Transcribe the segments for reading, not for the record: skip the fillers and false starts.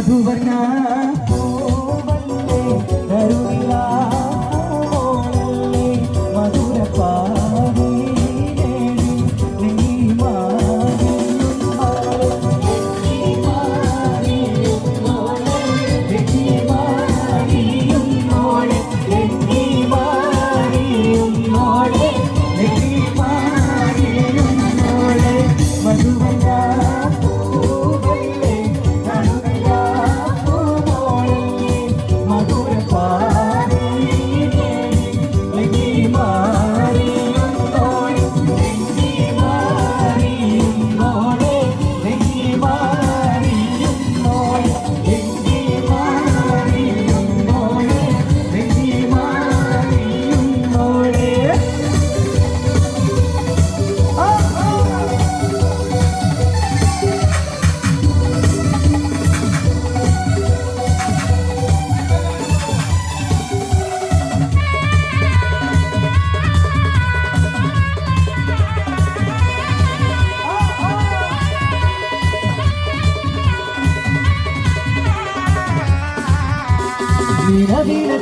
മധുവർണ്ണ പൂവല്ലേ കരുണിലാ പൂവോളല്ലേ മധുരപ്പാടി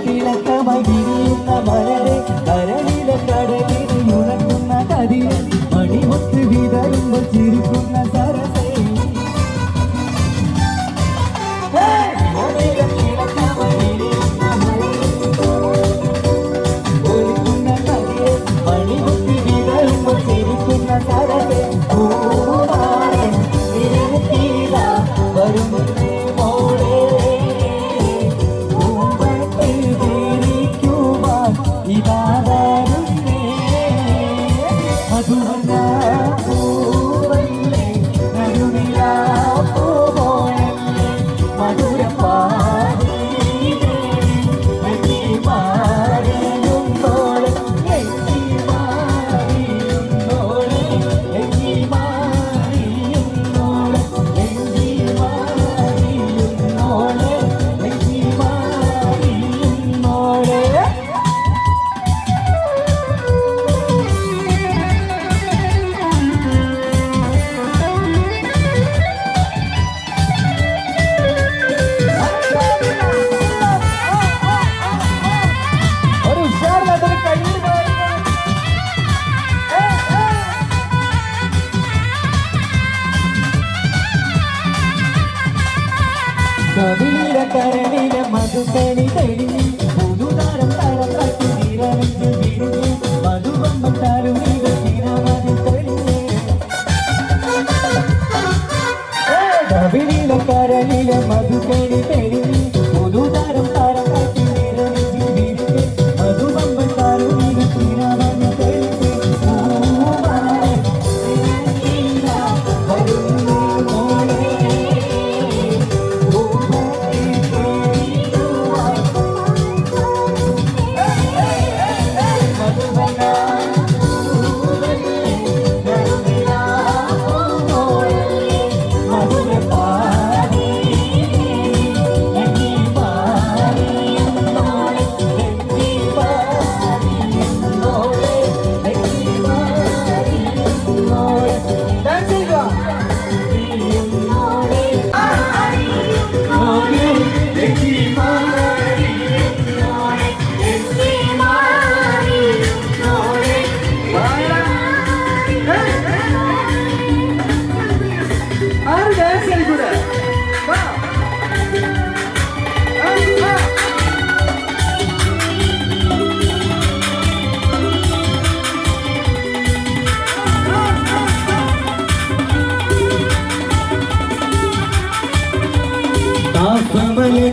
തിളക്കമായി വിരിയുന്ന മലരെ കരളിലെ കടലിൽ ഉണർത്തുന്ന കതിരെ മണിമുത്ത് വിതറുമ്പോൾ ചിരിക്കുന്ന സരസേ മണിമുത്ത് വിതറുമ്പോൾ ചിരിക്കുന്ന സരസേ വരും കരളിലെ മധുക്കണി തെളിഞ്ഞു പുതുതാരം തരം കട്ടി നിറഞ്ഞു വിരിഞ്ഞു മധുവമ്പം താരും തീരമതി തെളിഞ്ഞു കവിളിലെ കരളിലെ മധുക്കണി തെളിഞ്ഞു പുതുതാരം തരം കട്ടി നിറഞ്ഞു വിരിഞ്ഞു മധുവമ്പം താരും തീരമതി തെളിഞ്ഞു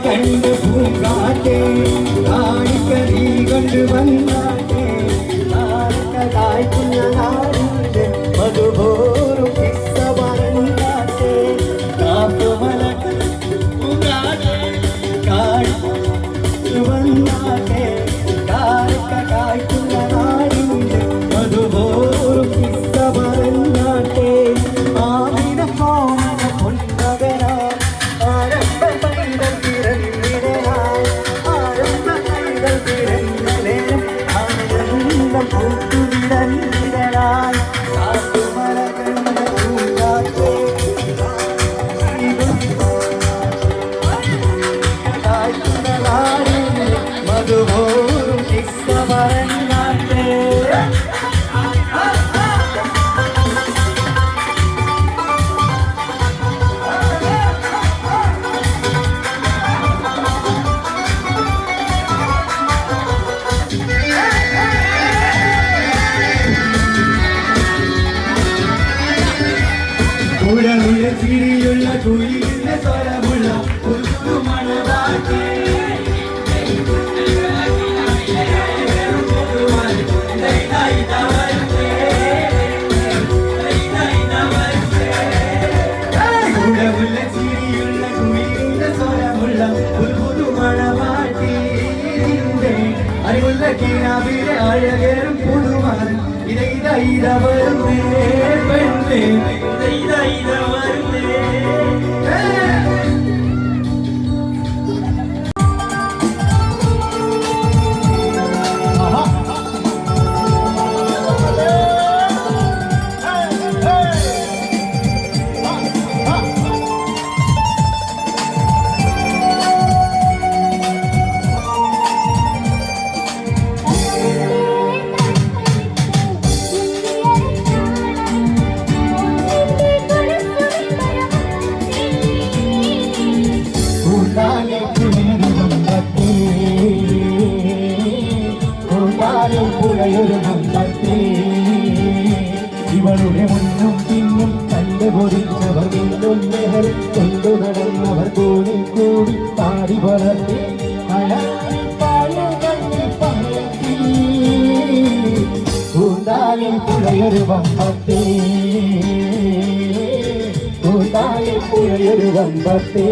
കണ്ട് പൂങ്കാറ്റേ കാണിക്കരീ കൊണ്ട് വന്നാട്ടെ കായ്ക്കുന്ന നാടിന്റെ മധുപോറും കിസ്സ പറഞ്ഞാട്ടെ കാപ്പുമല കാണിച്ചു വന്നാട്ടെ കായ്ക്കുന്ന നാടിന്റെ മധുപോറും കിസ്സ പറഞ്ഞാട്ടെ ആവിന പോണ പൊന്നകരാ ചിരിയുള്ള കുയിലിന്റെ സ്വരമുള്ള ഒരു മണവാട്ടി ചിരിയുള്ള കുയിലിന്റെ സ്വരമുള്ള ഒരു മണവാട്ടി അറിവുള്ള കിനാവിലെ അഴകേറും പുതുമാൻ ഇത വരുന്നേ പെണ്ണേ ഇത വരുന്നേ ഇവളുടെ മുന്നും പിന്നും കണ്ടുപൊരിച്ചവർ വീണ്ടും നെഹർ കൊണ്ടു നടന്നവർ കൂടി കൂടി പാടി വളർത്തി കൂട്ടാലിൽ പുഴയൊരു വമ്പത്തേ കൂട്ടാലിൽ പുഴയൊരു വമ്പത്തേ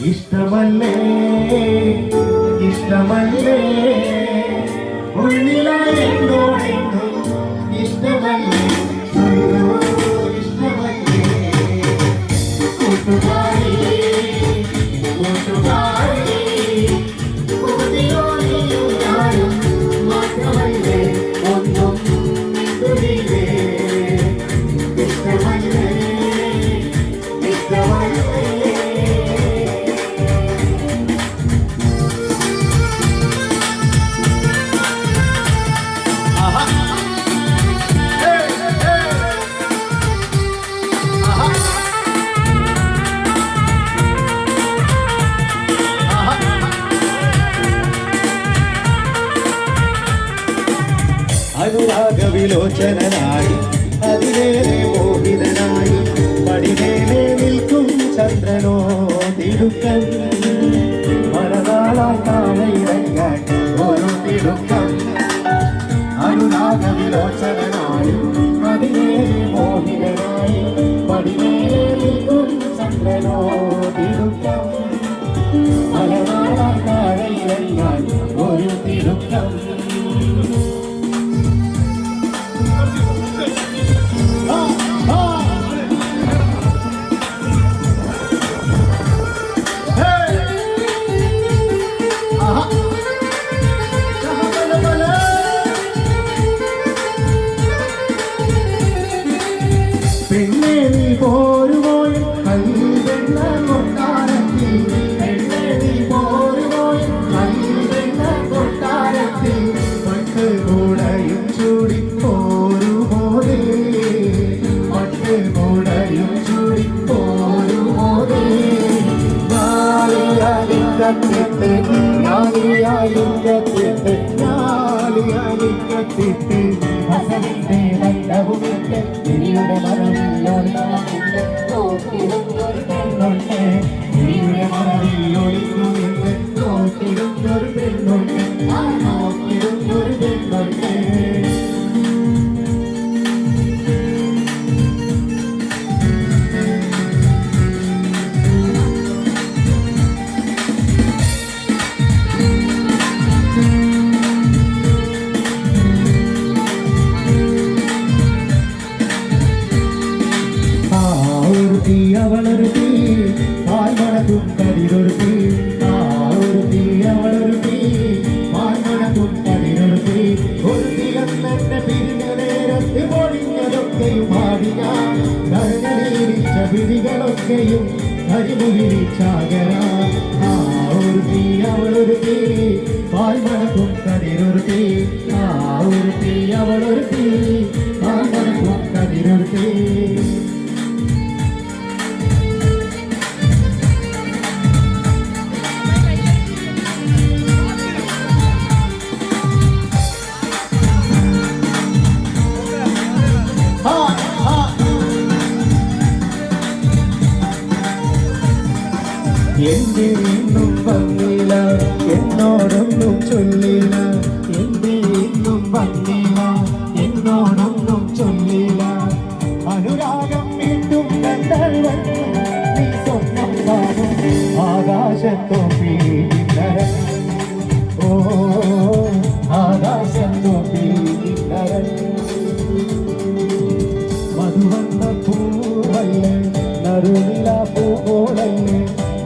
ഇഷ്ടമല്ലേ ഇഷ്ടമല്ലേ ഉള്ളിലായെന്നോടെന്നും ഇഷ്ടമല്ലേ ഇഷ്ടമല്ലേ കൂട്ടുകാരി കൂട്ടുകാരി കൂടിയോടിയും മാത്രമല്ലേ ഒന്നും തുടിയേ ഇഷ്ടമല്ലേ ഇഷ്ടമല്ലേ അനുരാഗവിലോചനായി അതിലേറെ മോഹിതനായി പടിമേലെ നിൽക്കും ചന്ദ്രനോ തിടുക്കം മലനാളായി താഴെയിറങ്ങാൻ ഒരു തിടുക്കം അനുരാഗവിലോചനായി അതിലേറെ മോഹിതനായി പടിമേലെ നിൽക്കും ചന്ദ്രനോ തിടുക്കം മലനാളായി താഴെയിറങ്ങാൻ ഒരു തിടുക്കം Hey! അവളൊരു തീ പാൽമണക്കും കതിരൊരു തീ ആ ഒരു തീ അവളൊരു തീ പാൽമണക്കും കതിരൊരു തീ ഒരു തീയെന്നെ പിരിഞ്ഞ നേരത്ത് പൊടിഞ്ഞതൊക്കെയും ആടിയ കരഞ്ഞീരിച്ച പിടികളൊക്കെയും കരിമുകിരിച്ചാകര ആ ഒരു തീ അവളൊരു തീ പാൽമണക്കും കതിരൊരു തീ ആ ഒരു തീ അവളൊരു തീ പാൽമണക്കും കതിരൊരു തീ എന്റെ ഇന്നും വന്നില്ല എന്നോടൊന്നും ചൊല്ലില്ല എന്റെ ഇന്നും വന്നില്ല എന്നോടൊന്നും ചൊല്ലില്ല അനുരാഗം വീണ്ടും കണ്ടാൽ നീ സ്വപ്നം കാണും ആകാശത്തോ പീഡിനരൻ ഓ ആകാശത്തോ പീഡിനരൻ മധുവന്ന പൂവല്ലേ നറുനില പൂവോളല്ലേ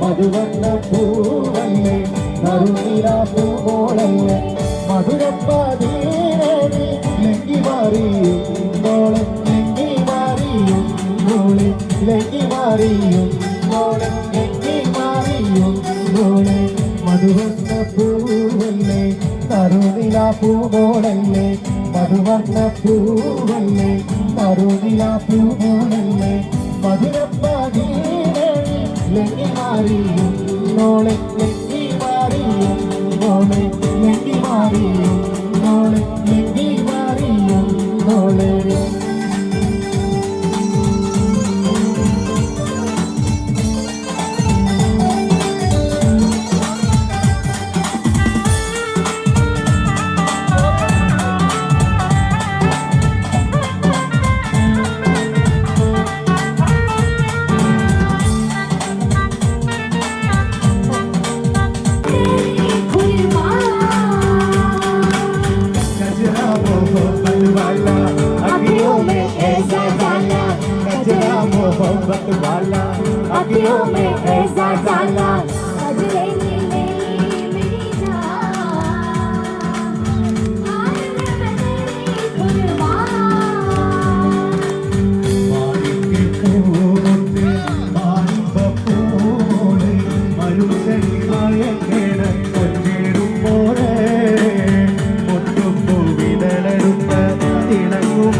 മധുവന്ന പൂവല്ലേ നറുനിലാ പൂവോളല്ലേ മധുരപ്പാതീരേറി ലങ്കി മാറിയും മോളെ ലങ്കി മാറിയും മോളെ ലങ്കി മാറിയും മോളെ ലങ്കി മാറിയും മോളെ മധുവന്ന പൂവല്ലേ നറുനിലാ പൂവോളല്ലേ മധുവന്ന പൂവല്ലേ നറുനിലാ പൂവോളല്ലേ മധുരപ്പാതീരേറി ലങ്കി മാറിയും മോളെ ലങ്കി മാറിയും മോളെ ലങ്കി മാറിയും മോളെ ലങ്കി മാറിയും മോളെ मोहब्बत वाला अखियों में ऐसा जाला सजले नीले मेरी जान हाल में बदली कुर्बान मारी के पूरे मारी बपूरे मरुसनियाय केड़ കൊഞ്ചേരും പോലെ മുട്ടുപൂവിതളരുന്ന തിളങ്ങും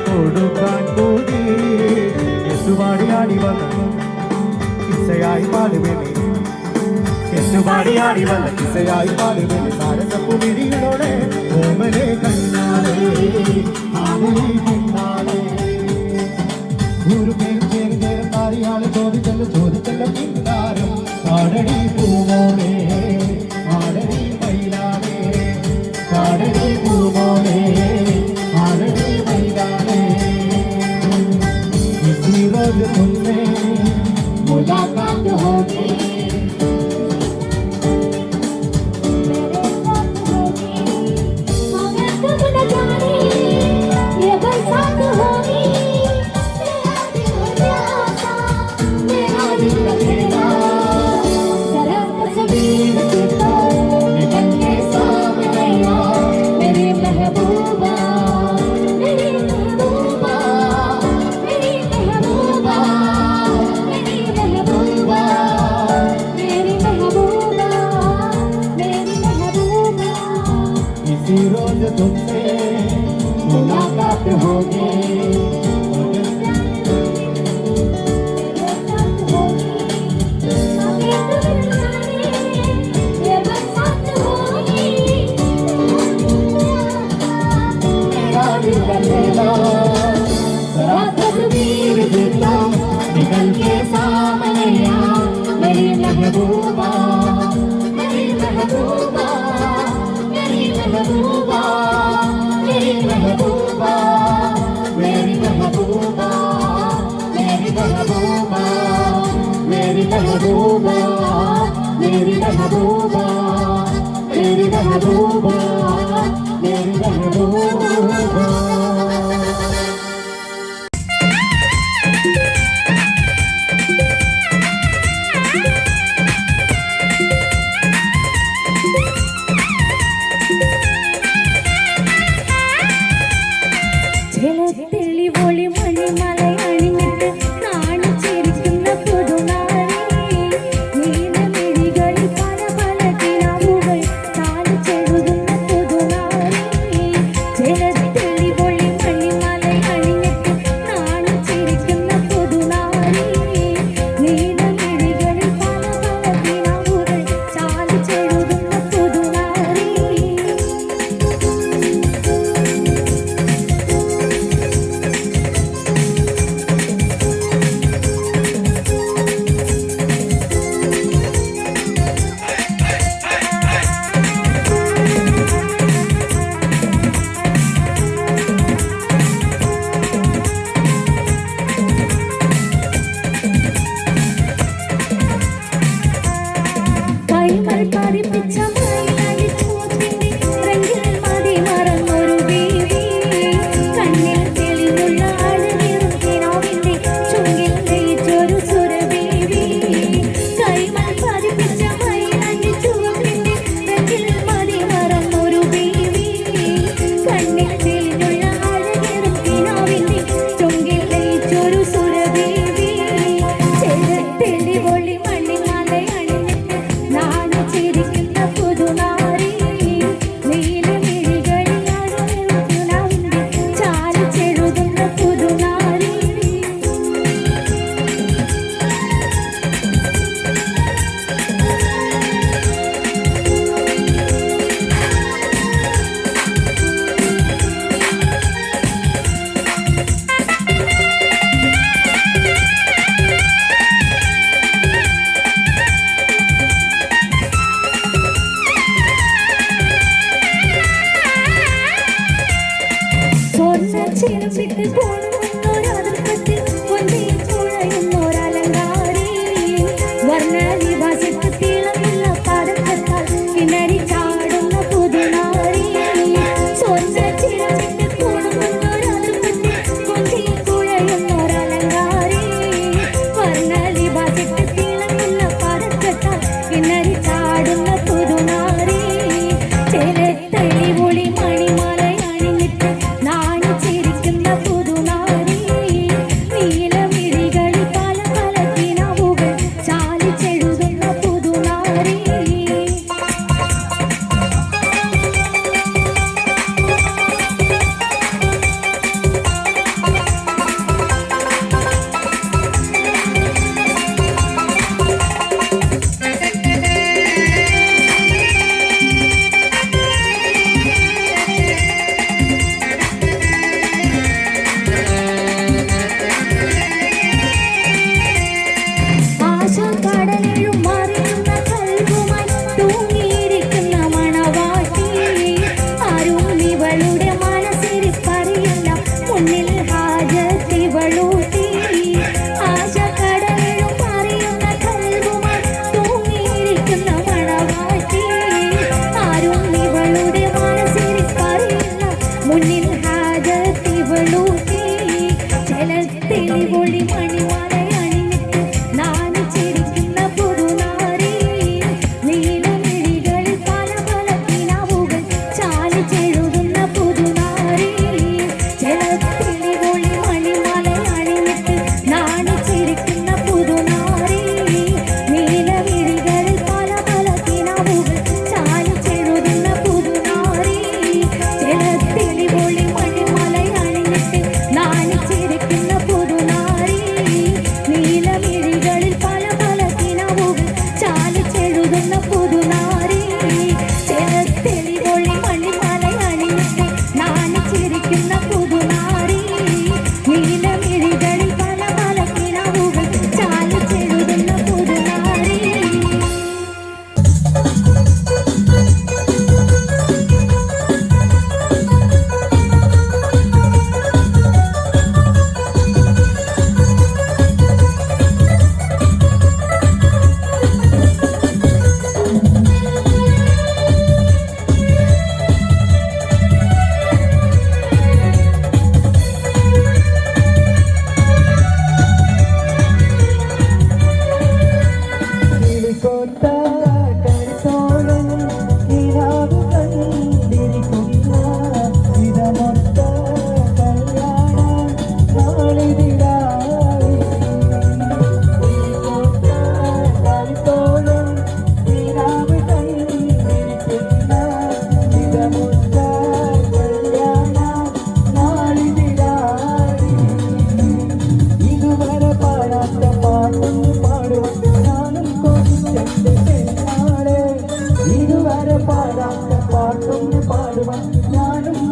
കൊടുക്കാൻ കൂടി എസുപാടിയാടി വന്നു കിസയായി പാടുവേനെ എസുപാടിയാടി വന്ന കിസയായി പാടുവേനെ താരസപ്പു മിഴികളോടെ ഓമനെ കണ്ണാളെ ആദിലി പിന്നാളെ ഒരു പേര് ചേരി നേരം താരിയാളെ ചോദിച്ചല്ലോ പിന്നാരം കാടടി പൂമോളെ ആടടി മയിലാളെ കാടടി പൂമോളെ तुमने मुलाकात होगी मेरे साथ होगी मगर तुम न जाने ये बरसात होगी मेरा दिल जाता मेरा दिल लगेगा जरा तस्वीर देखो निकल के सामने आ मेरी महबूबा मेरी महबूबा मेरी महबूबा मेरी महबूबा मेरी महबूबा मेरी महबूबा इसी रोज तुमसे मुलाकात होगी निकल के सामने आ मेरी महबूबा मेरी महबूबा मेरी महबूबा मेरी महबूबा मेरी महबूबा मेरी महबूबा मेरी महबूबा मेरी महबूबा मेरी महबूबा मेरी महबूबा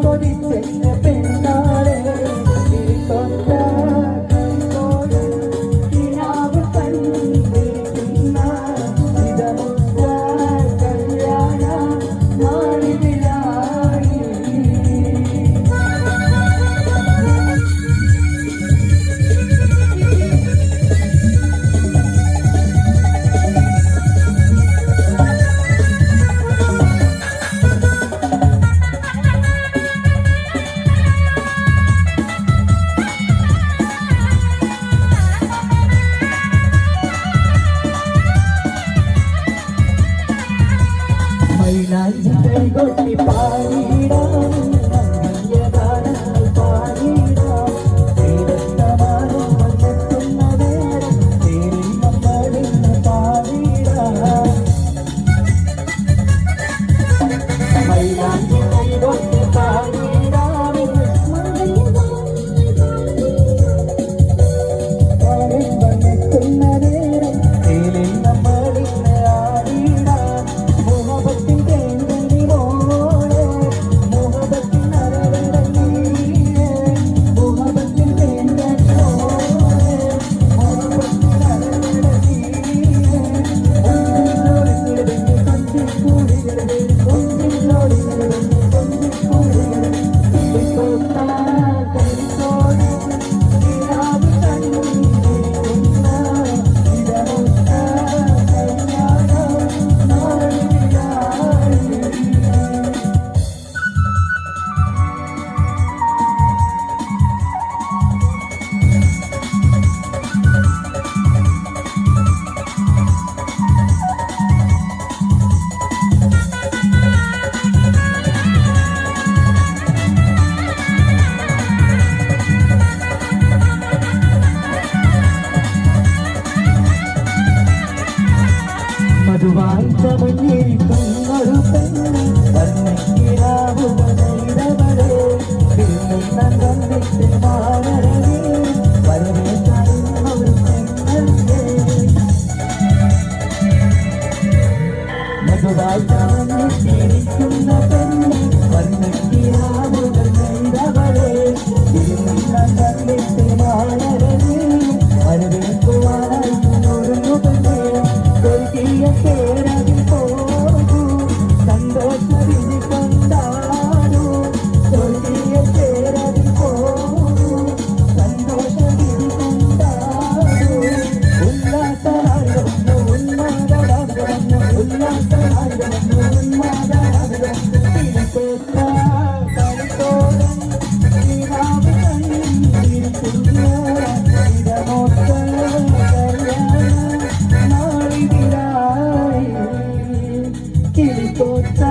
കൊതിച്ചെന്നെ പെണ്ണാളെ തൊട്ട കൈത്തോട് കിനാവ് കണ്ടിരിക്കുന്ന ഇതമുറ്റ കല്യാണ നാളിലായി. മൈലാഞ്ചി കൈകൊട്ടി പാടിടാം ഗാനങ്ങൾ പാടിടാം തേരത്തമാരും വന്നെത്തുന്ന നേരം തേരിൽ നമ്മളിന്ന് പാടിടാം. മൈലാഞ്ചി കൈകൊട്ടി പാടിടാം വന്നെത്തുന്ന നേരം തേരിൽ നമ്മളിന്ന് ആടിടാം. മുഹബത്തിൻ തേൻകനി മോളെ മുഹബത്തിൻ അരവരങ്ങിയേ മുഹബത്തിൻ തേൻകനി മോളെ മുഹബത്തിൻ അരവരങ്ങിയേ ഒന്നിനോടിങ്ങനെ കൊഞ്ചിക്കൂടികളെ ഒന്നിനോടിങ്ങനെ കൊഞ്ചിക്കൂടികളെ തൊട്ടാ കരിത്തോടെ കിനാവ് കണ്ടിരിക്കുന്ന ഇതമുറ്റ കല്യാണ നാളിലായി. മധുവായി ചമഞ്ഞിരിക്കുന്നൊരു പെണ്ണ് വർണ്ണിക്കിനാവുകൾ നെയ്തവളെ പിന്നെന്താൻ വന്നിട്ട് മാനരവേ വരവേറ്റായിരുന്നൊരു പെണ്ണല്ലേ. മധുവായി ചമഞ്ഞിരിക്കുന്ന പെണ്ണ് വർണ്ണിക്കിനാവുകൾ നെയ്തവളെ പിന്നെന്താൻ വന്നിട്ട് മാനരവേ വരവേറ്റുവാനായിരുന്നൊരു പെണ്ണേ. സ്വർഗീയ പേരതിൽ പോകൂ സന്തോഷവിധി കൊണ്ടാടൂ. സ്വർഗീയ പേരതിൽ പോകൂ സന്തോഷവിധി കൊണ്ടാടൂ. ഉല്ലാസരാഗമെന്ന് ഉന്മാദരാഗമെന്ന് ഉല്ലാസരാഗമെന്ന് ഉന്മാദരാഗമെന്ന് തിരിച്ചേറ്റ കളിത്തോടൻ കിനാവ് കണ്ടിരിക്കുന്ന ഇതമൊത്ത കല്യാണ നാളിലായി. കിളിത്തോട്ട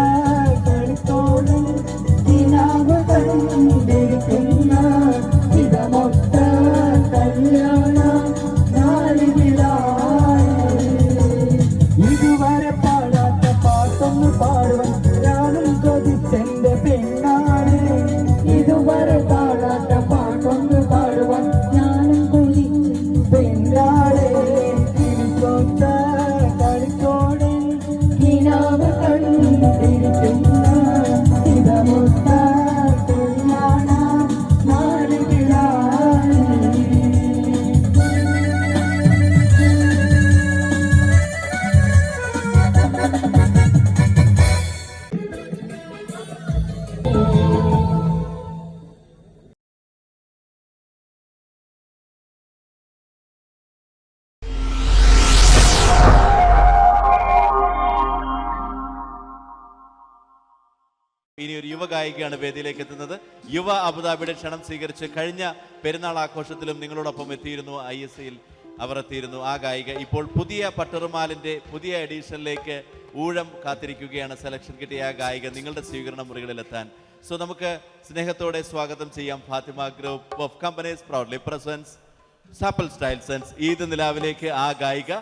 കളിത്തോടൻ കിനാവ് കണ്ടിരിക്കുന്ന ഇതമൊത്ത കല്യാണ നാളിലായി. ഇതുവരെ പാടാത്ത പാട്ടൊന്ന് പാടുവാൻ ഞാനും കൊതിച്ചെന്റെ പെണ്ണാണ്. ഇതുവരെ പാടാത്ത പാട്ടൊന്ന് പാടുവാൻ ഞാനും കൊതിച്ച പെണ്ണാളെ കിളിത്തോട്ട കളിത്തോടൻ കിനാവ് കണ്ടിരിക്കുന്ന ഇതമൊത്ത കല്യാണ നാളിലായി. ഇനി ഒരു യുവ ഗായികയാണ് വേദിയിലേക്ക് എത്തുന്നത്. യുവ അബുദാബിയുടെ ക്ഷണം സ്വീകരിച്ച് കഴിഞ്ഞ പെരുന്നാൾ ആഘോഷത്തിലും നിങ്ങളോടൊപ്പം എത്തിയിരുന്നു. ISCയിൽ അവർ എത്തിയിരുന്നു. ആ ഗായിക ഇപ്പോൾ പുതിയ പട്ടുറുമാലിന്റെ പുതിയ എഡീഷനിലേക്ക് ഊഴം കാത്തിരിക്കുകയാണ്. സെലക്ഷൻ കിട്ടിയ ആ ഗായിക നിങ്ങളുടെ സ്വീകരണ മുറികളിലെത്താൻ. സോ നമുക്ക് സ്നേഹത്തോടെ സ്വാഗതം ചെയ്യാം. Fathima group of companies proudly presents സാപ്പൽ സ്റ്റൈൽ സെൻസ് ഈദ് നിലാവിലേക്ക് ആ ഗായിക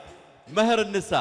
മെഹറുന്നിസ.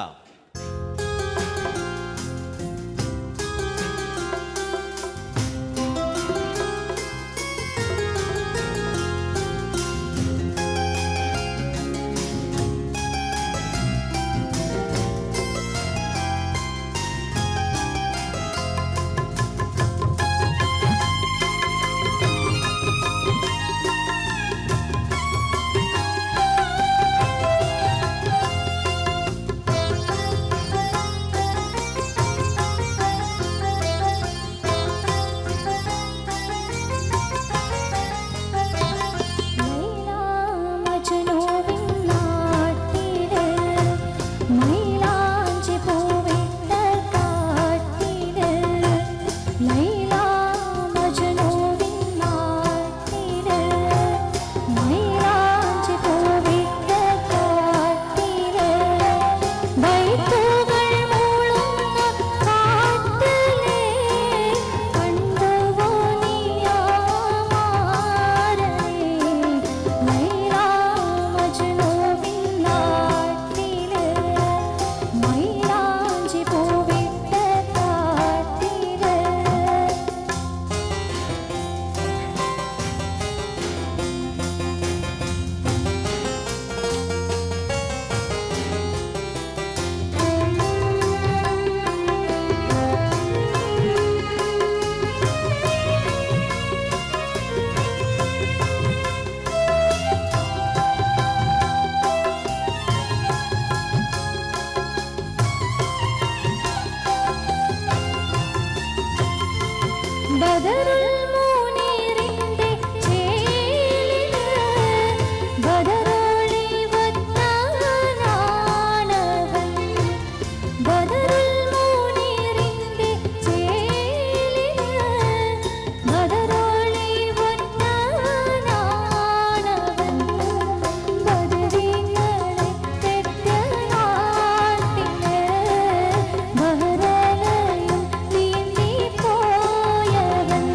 ബദറുൽ മുനീറിന്റെ ചേലിന് ബദറോളി വത്താനാണവൻ ബദറുൽ മുനീറിന്റെ ചേലിന് ബദറോളി വത്താനാണവൻ ബദരീങ്ങളെ പെറ്റ നാട്ടിന് ബഹ്റലയും നീന്തി പോയവൻ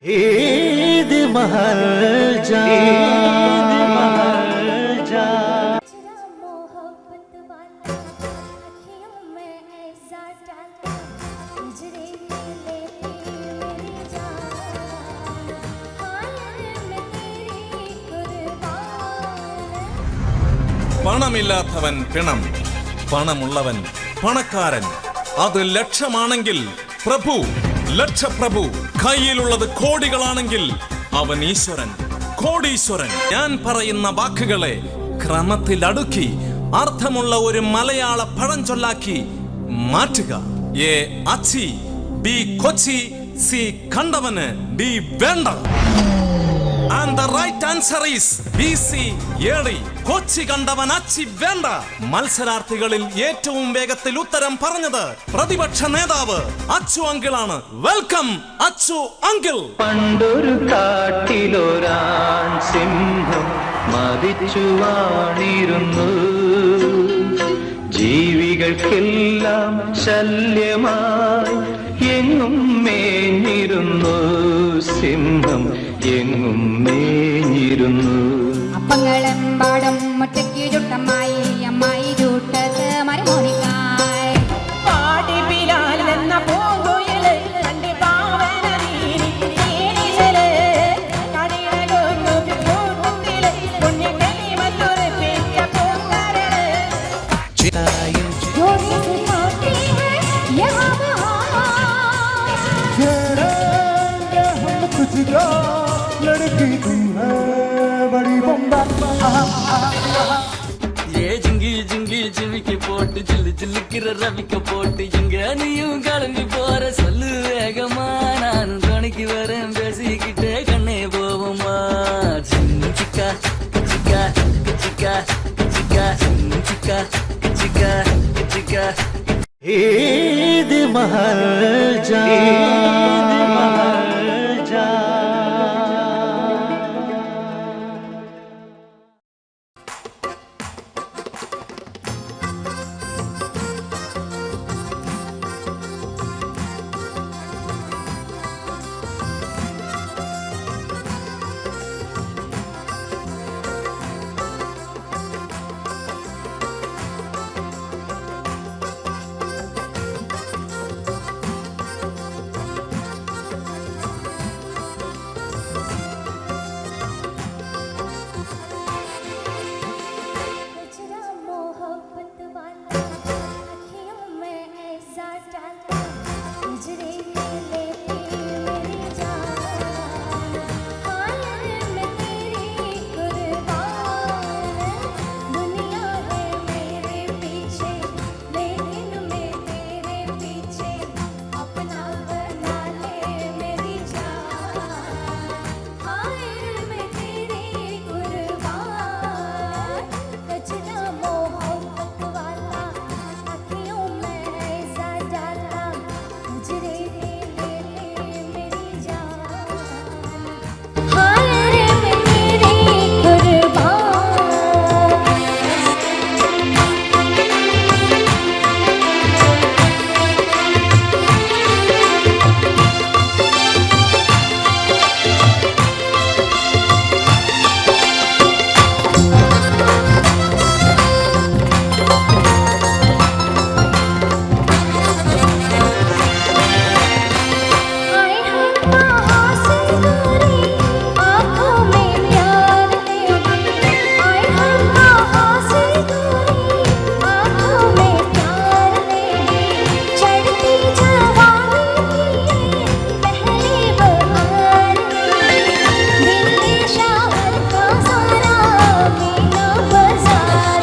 ईद महल जा जरा मोहब्बत वाला अखियों में ऐसा डालता हिजरे में लेती मेरी जान हाय मैं तेरी कुर्बान പണമില്ലാത്തവൻ പിണം, പണമുള്ളവൻ പണക്കാരൻ. അത് ലക്ഷമാണെങ്കിൽ പ്രഭു ലക്ഷപ്രഭു, കയ്യിലുള്ളത് കോടികളാണെങ്കിൽ അവൻ ഈശ്വരൻ, കോടീശ്വരൻ. ഞാൻ പറയുന്ന വാക്കുകളെ ക്രമത്തിൽ അടുക്കി അർത്ഥമുള്ള ഒരു മലയാള പഴഞ്ചൊല്ലാക്കി മാറ്റുക. എ അച്ചി, ബി കൊച്ചി, സി കണ്ടവന്, ഡി വേണ്ട. And the right answer is BC A D. കൊച്ചി കണ്ടവൻ അച്ചി വേണ്ട. മത്സരാർത്ഥികളിൽ ഏറ്റവും വേഗത്തിൽ ഉത്തരം പറഞ്ഞത് പ്രതിപക്ഷ നേതാവ് അച്ചു അങ്കിളാണ്. Welcome Achu uncle. പണ്ടൊരു കാട്ടിലൊരാൺ സിംഹം മതിച്ചു വാണിരുന്നു. ജീവികൾക്കെല്ലാം ശല്യമായി എങ്ങും മേഞ്ഞിരുന്നു. സിംഹം എങ്ങും മേഞ്ഞിരുന്നു. അപ്പങ്ങളെമ്പാടും മുട്ടയ്ക്ക് ചുട്ടമ്മായി അമ്മായി ചൂട്ടത് മരുമോനിക്കായി പാടി ബിലാൽ എന്ന പൂങ്കുയില് തന്റെ പാവന നീരിച്ചല് കടികളൊന്നു കൂട്ടത്തില് പുണ്യക്കലി മറ്റൊരു പിച്ച പൂങ്കരള് जोरी से खाती है यहाँ छेड़ेंगे हम तुझको, लड़की तू है बड़ी बम्बा. ஏ ஜிங்கி ஜிங்கி ஜிமிக்கி போட்டு ஜில்லு ஜில்லுக்கிற ரவிக்க போட்டு எங்க நீயும் கிளம்பி போற சொல்லு வேகமா. நானும் துணைக்கு வரேன் பேசிக்கிட்டே கண்ணே போவோமா. சிக்கா சிக்கா சிக்கா சிக்கா சிக்கா சிக்கா சிக்கா. ईद महल जा जरा मोहब्बत वाला अखियों में ऐसा डालता हिजरे में लेती मेरी जान हाय मैं तेरी कुर्बान. दुनिया है मेरे पीछे लेकिन मैं तेरे पीछे अपना बना ले मेरी जान हाय मैं तेरी कुर्बान. कचरा मोहब्बत वाला अखियों में ऐसा डालता हिजरे में लेती मेरी जान हाय मैं तेरी आए हम कहाँ से दूरी आँखों में प्यार तेरे आए हम कहाँ से दूरी आँखों में प्यार तेरे चढ़ती जवानी पहली बहार दिल्ली शहर का सारा मीना बाजार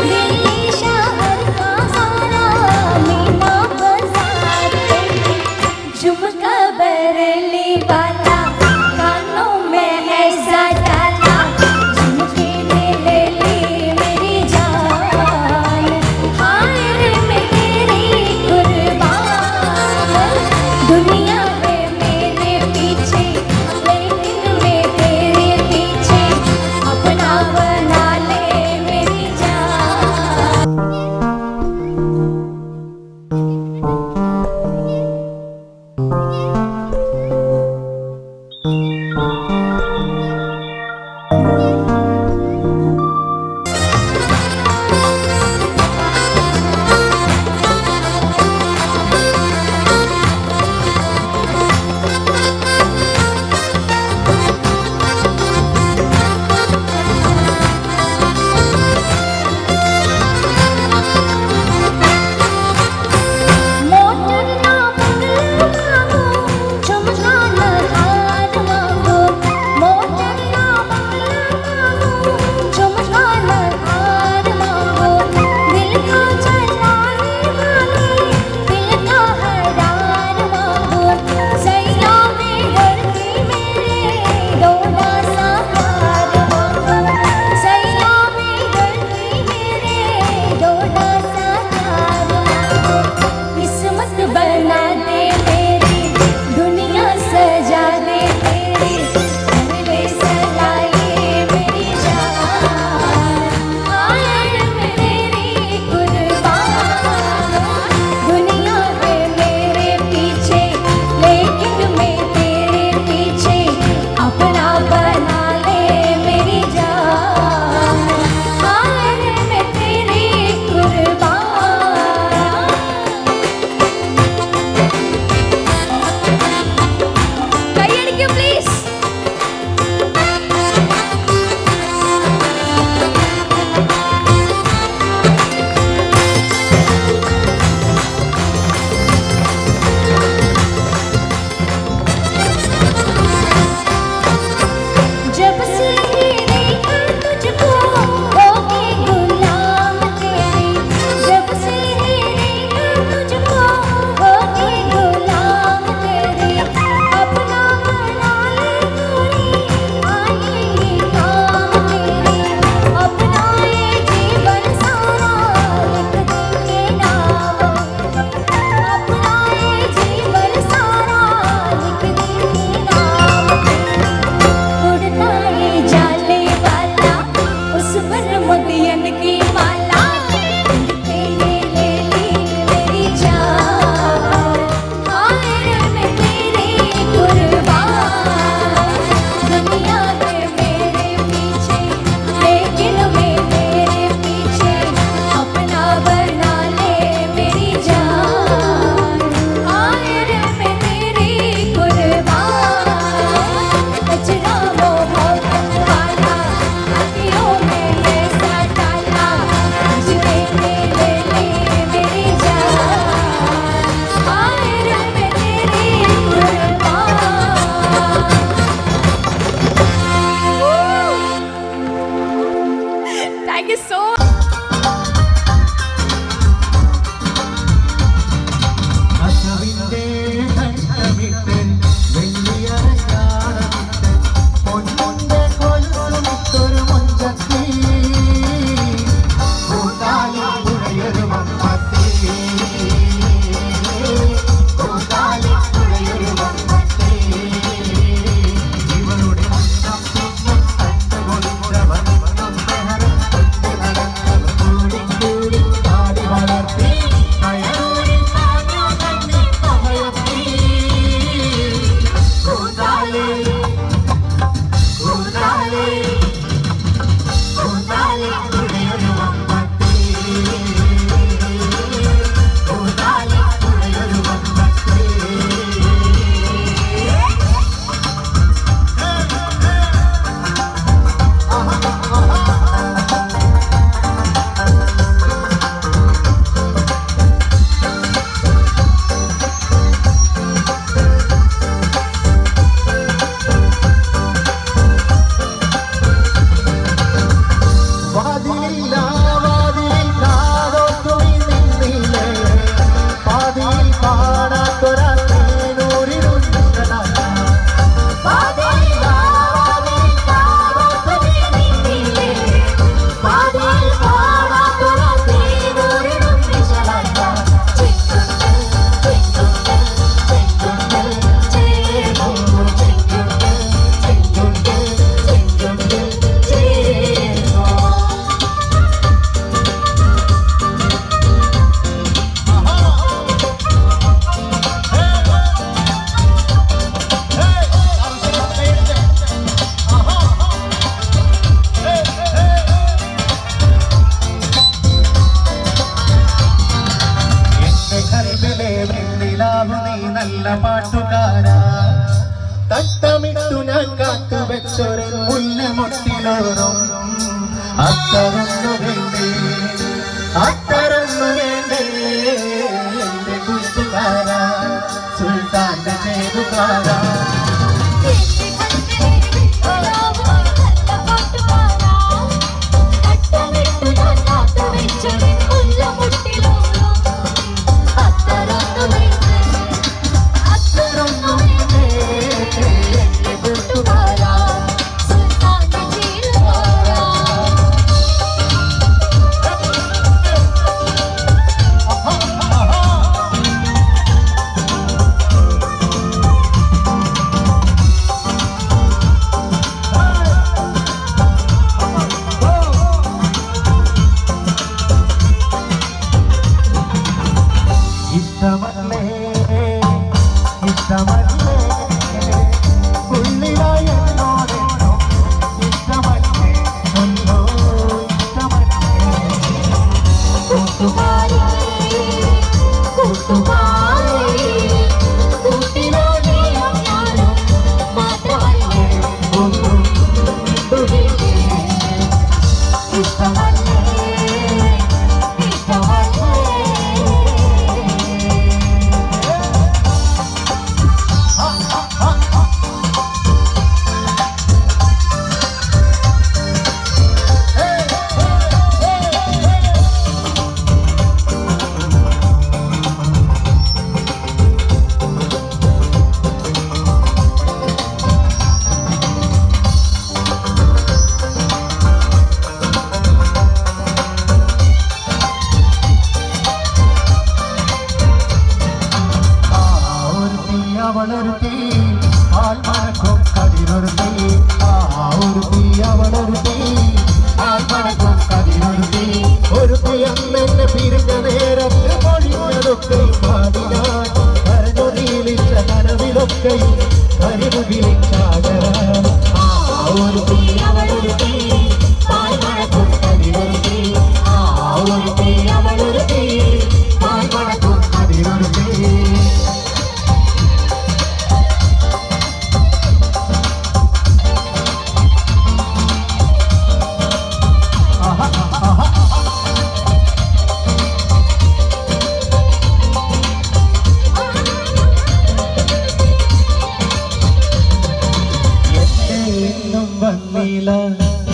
दिल्ली शहर का सारा मीना बाजार झुमका बरली वाला कानों में ऐसा डाला झुमके ने ले ली मेरी जान हाय मैं तेरी कुर्बान. दुनिया है मेरे पीछे लेकिन मैं तेरे पीछे अपना बना ले मेरी जान. തട്ടമിട്ടു ഞാൻ കാത്തു വെച്ചൊരു മുല്ലമൊട്ടിലോറും അത്തരന്നു വേണ്ടേ അത്തരന്നു വേണ്ടേ എന്റെ കൂട്ടുകാരാ സുൽത്താന്റെ ചേരുകാരാ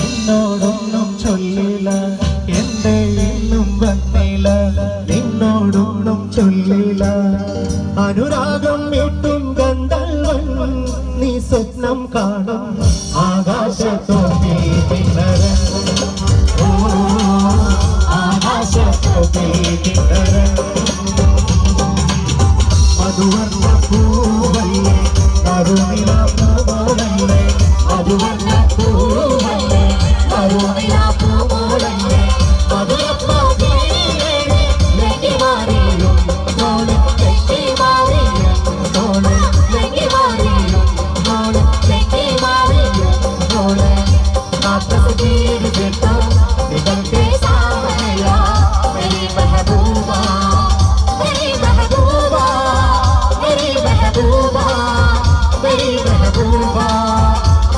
എന്നോടൊന്നും ചൊല്ലില്ല എന്റെ ഇന്നും വന്നില്ല നിന്നോടൊന്നും ചൊല്ലില്ല അനുരാഗം വീട്ടും ഗന്ധർവൻ നീ സ്വപ്നം കാണും ആകാശത്തോപ്പി കിണരൻ ആകാശത്തോപ്പി കിണരൻ മധുവർണ്ണ പൂവല്ലേ കരുണില പൂവല്ലേ മധുവർണ്ണ പൂവല്ലേ കരുണില പൂവല്ലേ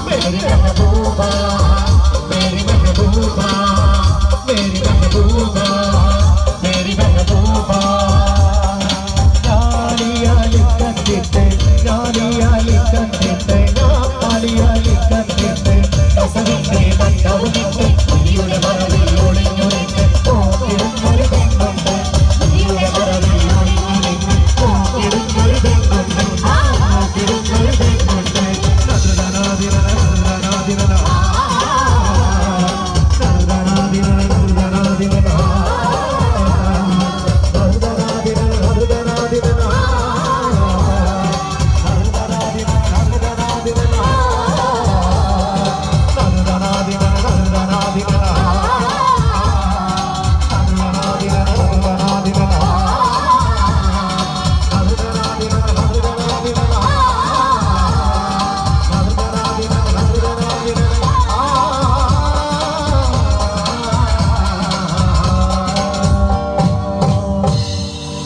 मेरी महबूबा